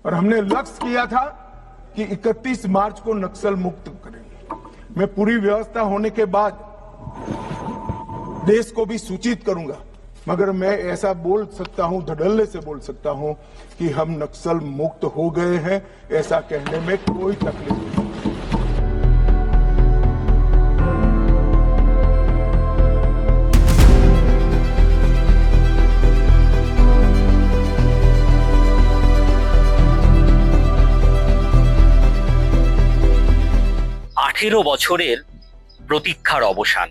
और हमने लक्ष्य किया था कि 31 मार्च को नक्सल मुक्त करेंगे। मैं पूरी व्यवस्था होने के बाद देश को भी सूचित करूंगा, मगर मैं ऐसा बोल सकता हूं, धड़ल्ले से बोल सकता हूं कि हम नक्सल मुक्त हो गए हैं। ऐसा कहने में कोई तकलीफ नहीं। আঠেরো বছরের প্রতীক্ষার অবসান।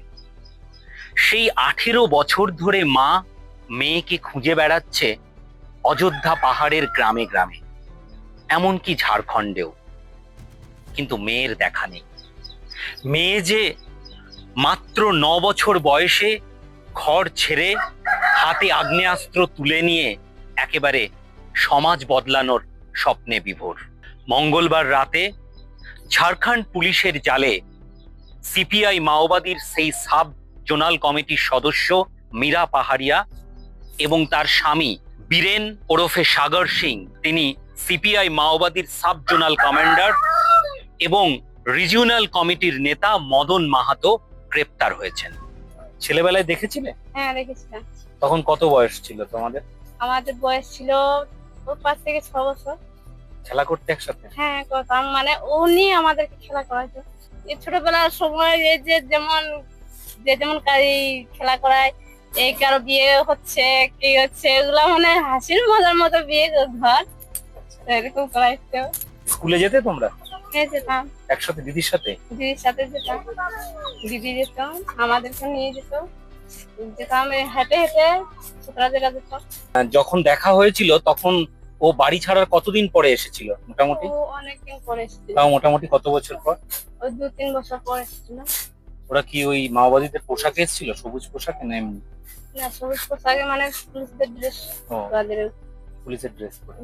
সেই 18 বছর ধরে মা মেয়েকে খুঁজে বেড়াচ্ছে অযোধ্যা পাহাড়ের গ্রামে গ্রামে, এমনকি ঝাড়খণ্ডেও, কিন্তু মেয়ের দেখা নেই। মেয়ে যে মাত্র 9 বছর বয়সে ঘর ছেড়ে হাতে আগ্নেয়াস্ত্র তুলে নিয়ে একেবারে সমাজ বদলানোর স্বপ্নে বিভোর। মঙ্গলবার রাতে ঝাড়খণ্ড পুলিশের জালে সিপিআই মাওবাদীর সেই সাব জোনাল কমিটির সদস্য মীরা পাহাড়িয়া এবং তার স্বামী বীরেন ওরফে সাগর সিং, তিনি সিপিআই মাওবাদীর সাব জোনাল কমান্ডার, এবং রিজিওনাল কমিটির নেতা মদন মাহাতো গ্রেপ্তার হয়েছেন। ছেলেবেলায় দেখেছিলে? হ্যাঁ, দেখেছিলাম। তখন কত বয়স ছিল তোমাদের? আমাদের বয়স ছিল 5 থেকে 6 বছর। খেলা করতে একসাথে? হ্যাঁ, করতাম। মানে উনি আমাদেরকে খেলা করাইতো। এই ছোটবেলার সময় এই যে যেমন খেলা করায়, এই কারো বিয়ে হচ্ছে কি হচ্ছে, এগুলা মানে হাসির মজার মতো বিয়ে ঘর এরকম করাইতো। স্কুলে যেতে তোমরা? হ্যাঁ, যেতাম। একসাথে দিদির সাথে? দিদির সাথে যেতাম। দিদি যেত, আমাদেরকে নিয়ে যেতাম হেঁটে হেঁটে ছোটরা যেটা যেতাম। যখন দেখা হয়েছিল তখন ও বাড়ি ছাড়ার কতদিন পরে এসেছিল মোটামুটি? ও অনেকদিন পরে এসেছিল। তাও মোটামুটি কত বছর পর? ওই 2-3 বছর পরে এসেছিল। ওরা কি ওই মাওবাদীদের পোশাকে এসেছিল, সবুজ পোশাকে না এমনি? না, সবুজ পোশাকে, মানে পুলিশদের ড্রেস। পুলিশের ড্রেস পরে।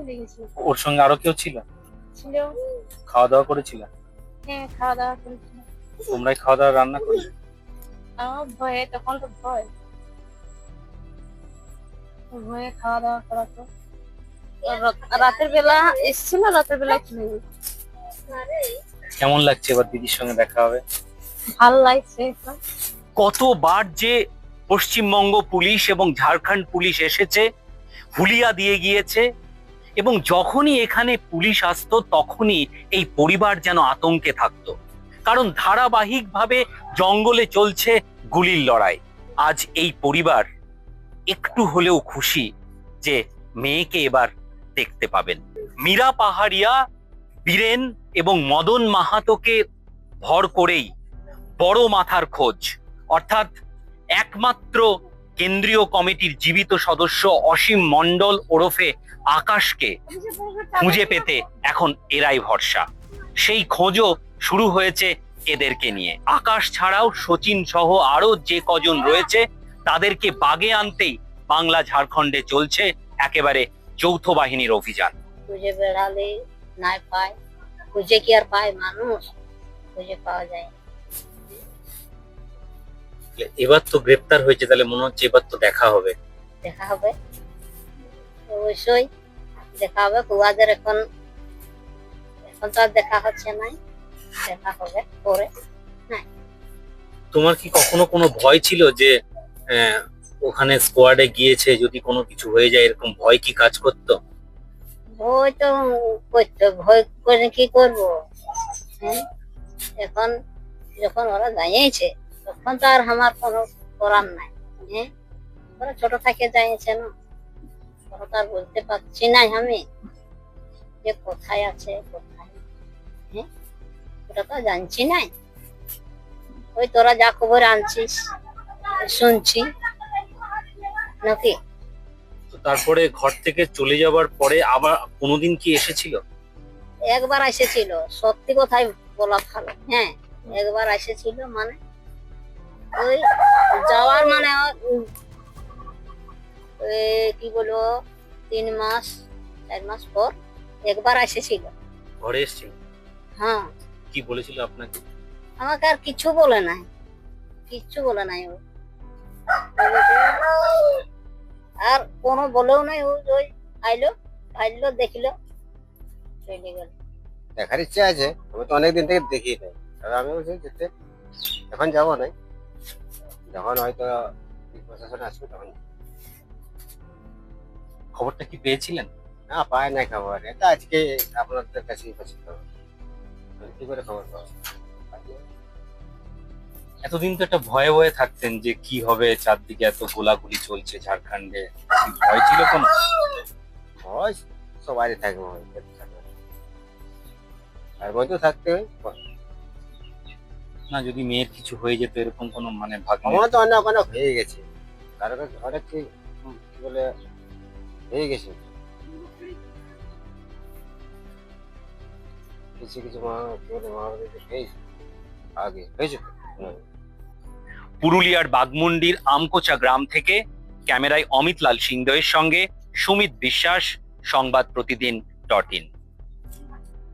দেখেছি। ওর সঙ্গে আরো কেউ ছিল? ছিল। খাওয়া দাওয়া করেছিল? হ্যাঁ, খাওয়া দাওয়া করেছিল। তোমরাই খাওয়া দাওয়া রান্না করলে? আমার ভয়ে, তখন তো ভয়ে খাওয়া দাওয়া করাতো। রাতের বেলা এসেছিল, রাতের বেলা খেলে। কেমন লাগছে এবার দিদির সঙ্গে দেখা হবে? ভালো লাগছে। কতবার যে পশ্চিমবঙ্গ পুলিশ এবং ঝাড়খণ্ড পুলিশ এসেছে, হুলিয়া দিয়ে গিয়েছে, এবং যখনই এখানে পুলিশ আসতো তখনই এই পরিবার যেন আতঙ্কে থাকতো, কারণ ধারাবাহিকভাবে জঙ্গলে চলছে গুলির লড়াই। আজ এই পরিবার একটু হলেও খুশি যে মেয়েকে এবার দেখতে পাবেন। মীরা পাহাড়িয়া, বীরেন এবং মদন মাহাতোকে ভর করেই বড় মাথার খোঁজ, অর্থাৎ একমাত্র কেন্দ্রীয় কমিটির জীবিত সদস্য অসীম মণ্ডল ওরফে আকাশকে খুঁজে পেতে এখন এরাই ভরসা। সেই খোঁজও শুরু হয়েছে এদেরকে নিয়ে। আকাশ ছাড়াও সচিন সহ আরো যে কজন রয়েছে তাদেরকে বাগে আনতেই বাংলা ঝাড়খণ্ডে চলছে একেবারে যৌথ বাহিনীর অভিযান। খুঁজে বেড়ালে নাই পায়, খুঁজে কি আর পায় মানুষ? খুঁজে পাওয়া যায়। এবার তো গ্রেপ্তার হয়েছে, তাহলে মনে হচ্ছে এবার তো দেখা হবে। দেখা হবে, অবশ্যই দেখা হবে। কুয়াদের এখন তো আর দেখা হচ্ছে না, দেখা হবে পরে। তোমার কি কখনো কোনো ভয় ছিল যে ওখানে স্কোয়াডে গিয়েছে, যদি কোনো কিছু হয়ে যায়, এরকম ভয় কি কাজ করতো? ভয় তো করতো, ভয় করে কি করবো? এখন যখন ওরা জানিয়েছে তখন তো আর আমার কোনো করার নাই। ওরা ছোট থেকে জানিয়েছে না, ওরা তো আর বলতে পারছি না আমি যে কোথায় আছে কোথায়, ওটা তো জানছি না। ওই তোরা যা খবর আনছিস শুনছি নাকি। তারপরে ঘর থেকে চলে যাবার পরে আবার কোনোদিন কি এসেছিল? একবার এসেছিল, সত্যি কথাই বলা ভালো। হ্যাঁ, একবার এসেছিল, মানে ওই যাওয়ার মানে কি বলবো 3-4 মাস পর একবার এসেছিল। ঘরে এসেছিল? হ্যাঁ। কি বলেছিল আপনাকে? আমাকে আর কিছু বলে নাই, কিচ্ছু বলে নাই। ও আর কোনো বলেও নাই। ওই আইলো, ভাইলো দেখলো চলে গেল। দেখার ইচ্ছা আছে, আমি তো অনেকদিন থেকে দেখি নাই, আর আমি বলছি যেতে এখন যাবো না, যখন হয়তো প্রশাসন আসবে তখন। খবরটা কি পেয়েছিলেন? না পায় নাই খবর, এটা আজকে আপনাদের কাছেই পাচ্ছি খবর, কি করে খবর পাবো? এতদিন তো একটা ভয়ে ভয়ে থাকতেন যে কি হবে, চারদিকে এত গোলাগুলি চলছে ঝাড়খণ্ডে, কি ভয় ছিল কোনো? ভয় সবারই থাকবে, ভয় পেতে থাকবে, আর ভয় তো থাকতে হয়। না যদি মেয়ের কিছু হয়ে যেত এরকম কোনো মানে ভাবনা? আমার তো অনেক অনেক হয়ে গেছে, কারো কাছে অনেক কি বলে হয়ে গেছে, কিছু কিছু মহাভারত হয়েছে আগে হয়েছে। পুরুলিয়ার বাগমুন্ডির আমকোচা গ্রাম থেকে ক্যামেরায় অমিত লাল সিংদেওয়ের সঙ্গে সুমিত বিশ্বাস, সংবাদ প্রতিদিন .in।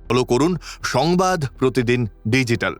ফলো করুন সংবাদ প্রতিদিন ডিজিটাল।